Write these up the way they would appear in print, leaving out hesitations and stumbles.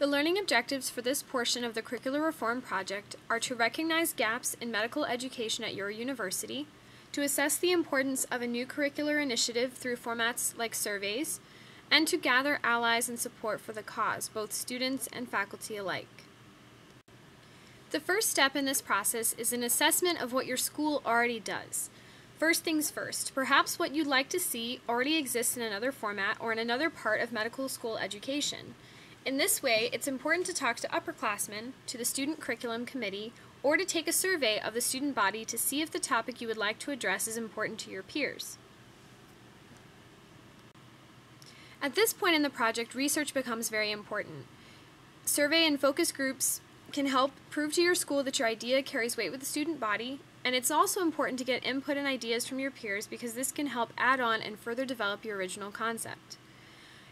The learning objectives for this portion of the Curricular Reform project are to recognize gaps in medical education at your university, to assess the importance of a new curricular initiative through formats like surveys, and to gather allies and support for the cause, both students and faculty alike. The first step in this process is an assessment of what your school already does. First things first, perhaps what you'd like to see already exists in another format or in another part of medical school education. In this way, it's important to talk to upperclassmen, to the student curriculum committee, or to take a survey of the student body to see if the topic you would like to address is important to your peers. At this point in the project, research becomes very important. Survey and focus groups can help prove to your school that your idea carries weight with the student body, and it's also important to get input and ideas from your peers because this can help add on and further develop your original concept.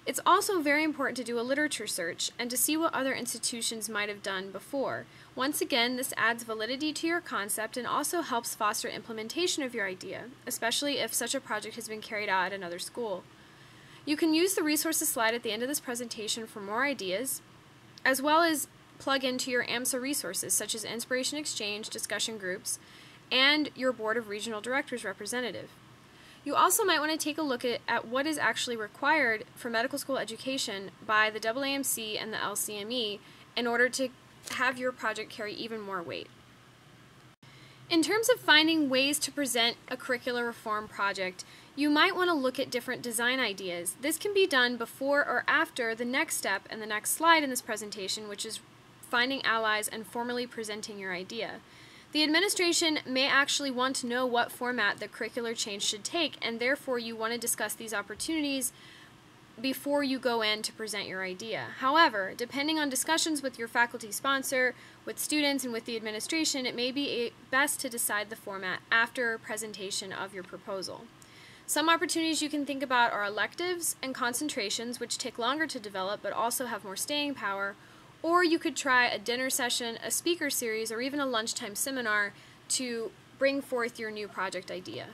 It's also very important to do a literature search and to see what other institutions might have done before. Once again, this adds validity to your concept and also helps foster implementation of your idea, especially if such a project has been carried out at another school. You can use the resources slide at the end of this presentation for more ideas, as well as plug into your AMSA resources such as Inspiration Exchange, discussion groups, and your Board of Regional Directors representative. You also might want to take a look at what is actually required for medical school education by the AMSA and the LCME in order to have your project carry even more weight. In terms of finding ways to present a curricular reform project, you might want to look at different design ideas. This can be done before or after the next step and the next slide in this presentation, which is finding allies and formally presenting your idea. The administration may actually want to know what format the curricular change should take, and therefore you want to discuss these opportunities before you go in to present your idea. However, depending on discussions with your faculty sponsor, with students, and with the administration, it may be best to decide the format after presentation of your proposal. Some opportunities you can think about are electives and concentrations, which take longer to develop but also have more staying power, or you could try a dinner session, a speaker series, or even a lunchtime seminar to bring forth your new project idea.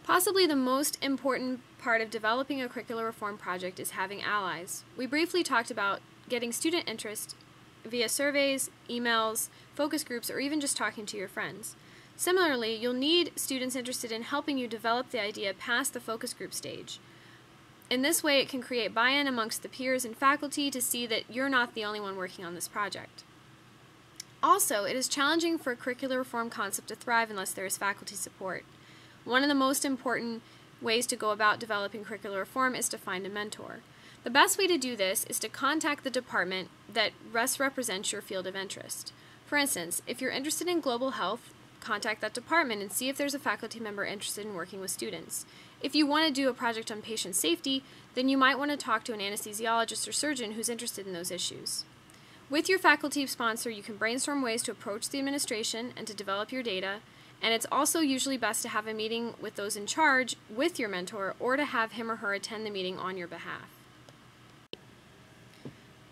Possibly the most important part of developing a curricular reform project is having allies. We briefly talked about getting student interest via surveys, emails, focus groups, or even just talking to your friends. Similarly, you'll need students interested in helping you develop the idea past the focus group stage. In this way, it can create buy-in amongst the peers and faculty to see that you're not the only one working on this project. Also, it is challenging for a curricular reform concept to thrive unless there is faculty support. One of the most important ways to go about developing curricular reform is to find a mentor. The best way to do this is to contact the department that best represents your field of interest. For instance, if you're interested in global health, contact that department and see if there's a faculty member interested in working with students. If you want to do a project on patient safety, then you might want to talk to an anesthesiologist or surgeon who's interested in those issues. With your faculty sponsor, you can brainstorm ways to approach the administration and to develop your data, and it's also usually best to have a meeting with those in charge with your mentor or to have him or her attend the meeting on your behalf.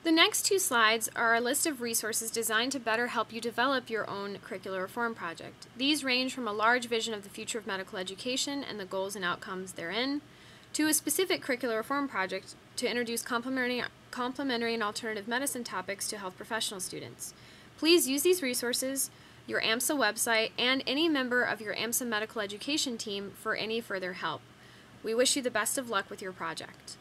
The next two slides are a list of resources designed to better help you develop your own curricular reform project. These range from a large vision of the future of medical education and the goals and outcomes therein, to a specific curricular reform project to introduce complementary and alternative medicine topics to health professional students. Please use these resources, your AMSA website, and any member of your AMSA medical education team for any further help. We wish you the best of luck with your project.